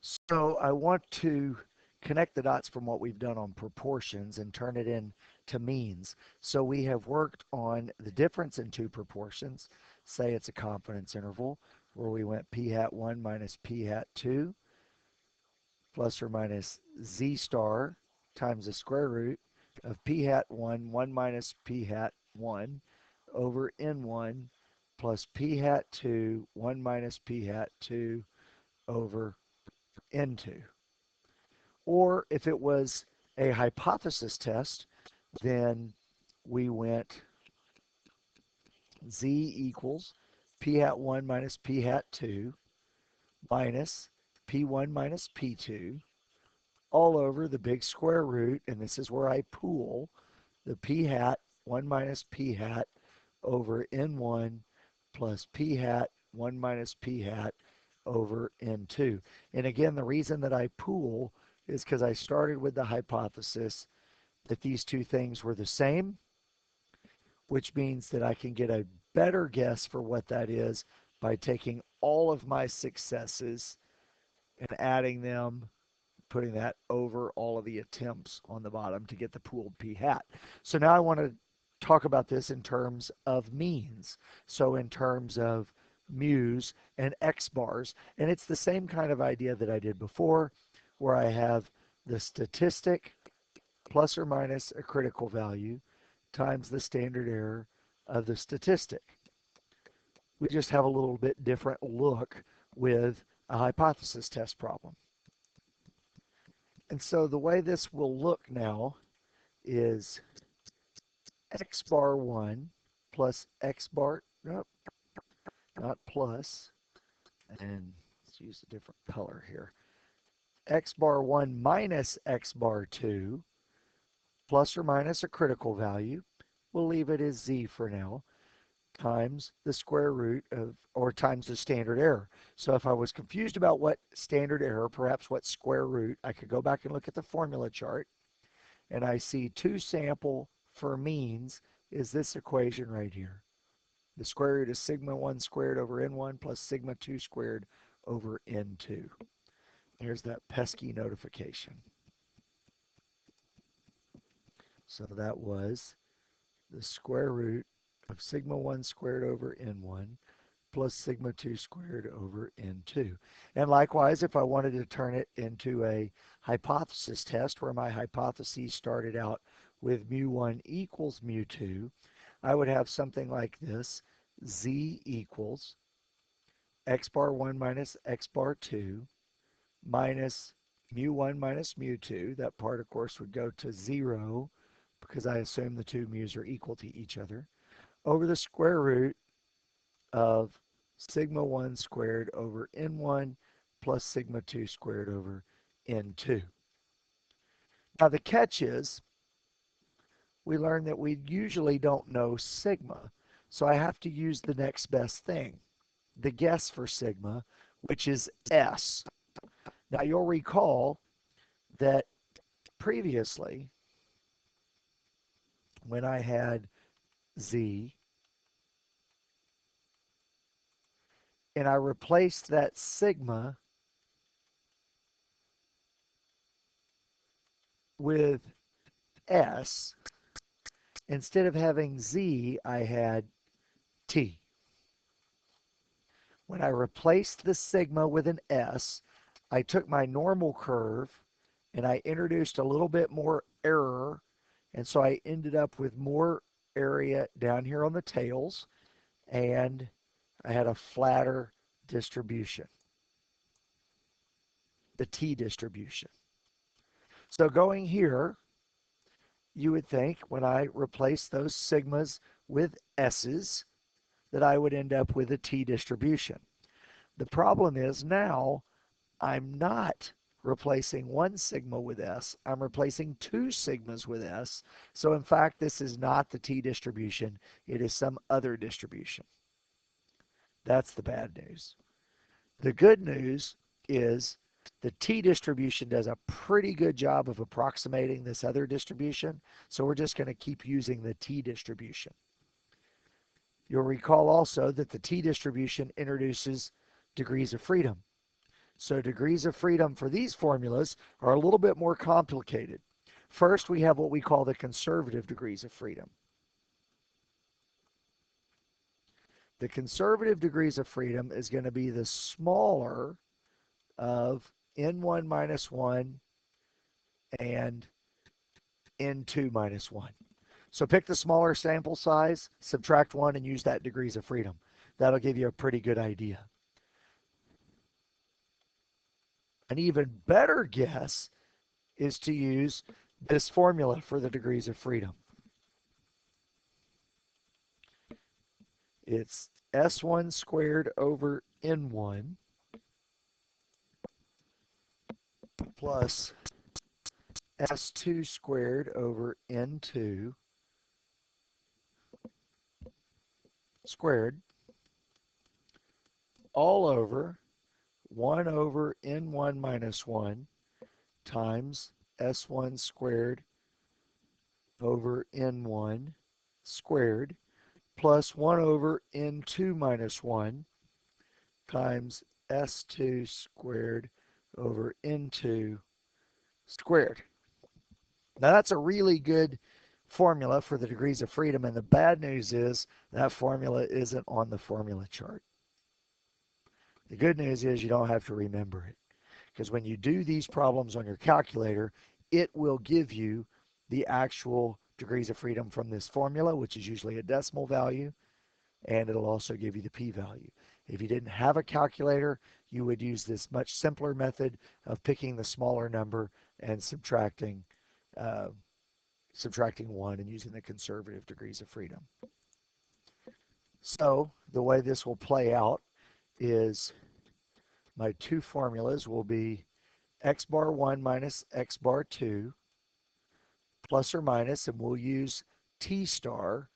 So I want to connect the dots from what we've done on proportions and turn it into means. So we have worked on the difference in two proportions. Say it's a confidence interval where we went p hat 1 minus p hat 2 plus or minus z star times the square root of p hat 1, 1 minus p hat 1 over n1 plus p hat 2, 1 minus p hat 2 over n2. Or if it was a hypothesis test, then we went z equals p hat 1 minus p hat 2 minus p1 minus p2 all over the big square root, and this is where I pool the p hat 1 minus p hat over n1 plus p hat 1 minus p hat over n2. And again, the reason that I pool is because I started with the hypothesis that these two things were the same, which means that I can get a better guess for what that is by taking all of my successes and adding them, putting that over all of the attempts on the bottom to get the pooled p hat. So now I want to talk about this in terms of means. So in terms of mu's and x bars. And it's the same kind of idea that I did before, where I have the statistic plus or minus a critical value times the standard error of the statistic. We just have a little bit different look with a hypothesis test problem. And so the way this will look now is x bar 1 plus x bar, nope, not plus, and let's use a different color here. X bar 1 minus x bar 2 plus or minus a critical value. We'll leave it as z for now, times the square root of, or times the standard error. So if I was confused about what standard error, perhaps what square root, I could go back and look at the formula chart, and I see 2 sample for means is this equation right here. The square root is sigma 1 squared over n1 plus sigma 2 squared over n2. There's that pesky notification. So that was the square root of sigma 1 squared over n1 plus sigma 2 squared over n2. And likewise, if I wanted to turn it into a hypothesis test where my hypotheses started out with mu1 equals mu2, I would have something like this: z equals x bar 1 minus x bar 2 minus mu1 minus mu2. That part, of course, would go to 0 because I assume the two mu's are equal to each other, over the square root of sigma 1 squared over n1 plus sigma 2 squared over n2. Now the catch is we learned that we usually don't know sigma, so I have to use the next best thing, the guess for sigma, which is s. Now you'll recall that previously when I had z and I replaced that sigma with s, instead of having z, I had t. When I replaced the sigma with an s, I took my normal curve and I introduced a little bit more error, and so I ended up with more area down here on the tails, and I had a flatter distribution, the t distribution. So going here, you would think when I replace those sigmas with s's that I would end up with a t distribution. The problem is now I'm not replacing one sigma with s, I'm replacing two sigmas with s. So in fact, this is not the t distribution, it is some other distribution. That's the bad news. The good news is the t distribution does a pretty good job of approximating this other distribution, so we're just going to keep using the t distribution. You'll recall also that the t distribution introduces degrees of freedom. So degrees of freedom for these formulas are a little bit more complicated. First, we have what we call the conservative degrees of freedom. The conservative degrees of freedom is going to be the smaller of n1 minus 1 and n2 minus 1. So pick the smaller sample size, subtract 1, and use that degrees of freedom. That'll give you a pretty good idea. An even better guess is to use this formula for the degrees of freedom. It's S1 squared over N1 plus S2 squared over N2 squared all over 1 over N1 minus 1 times S1 squared over N1 squared plus 1 over N2 minus 1 times S2 squared over N2 squared. Now that's a really good formula for the degrees of freedom, and the bad news is that formula isn't on the formula chart. The good news is you don't have to remember it, because when you do these problems on your calculator, it will give you the actual degrees of freedom from this formula, which is usually a decimal value, and it'll also give you the p-value. If you didn't have a calculator, you would use this much simpler method of picking the smaller number and subtracting 1 and using the conservative degrees of freedom. So the way this will play out is my two formulas will be x bar 1 minus x bar 2 plus or minus, and we'll use t star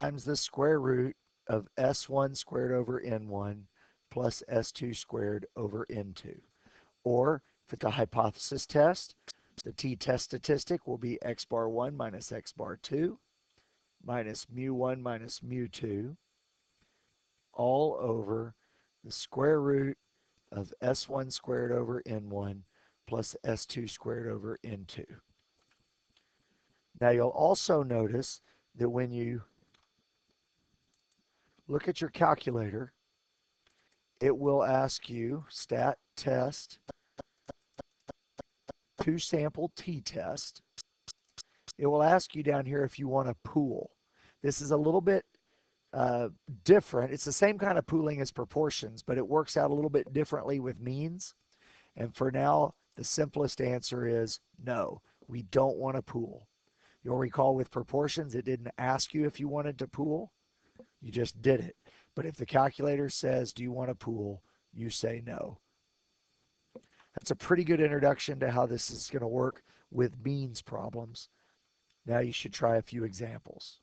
times the square root of S1 squared over N1 plus S2 squared over N2. Or if it's a hypothesis test, the t-test statistic will be x bar 1 minus x bar 2 minus mu1 minus mu2 all over the square root of S1 squared over N1 plus S2 squared over N2. Now you'll also notice that when you look at your calculator, it will ask you stat test 2 sample t-test. It will ask you down here if you want to pool. This is a little bit different. It's the same kind of pooling as proportions, but it works out a little bit differently with means. And for now, the simplest answer is no, we don't want to pool. You'll recall with proportions, it didn't ask you if you wanted to pool. You just did it. But if the calculator says, do you want to pool? You say no. That's a pretty good introduction to how this is going to work with means problems. Now you should try a few examples.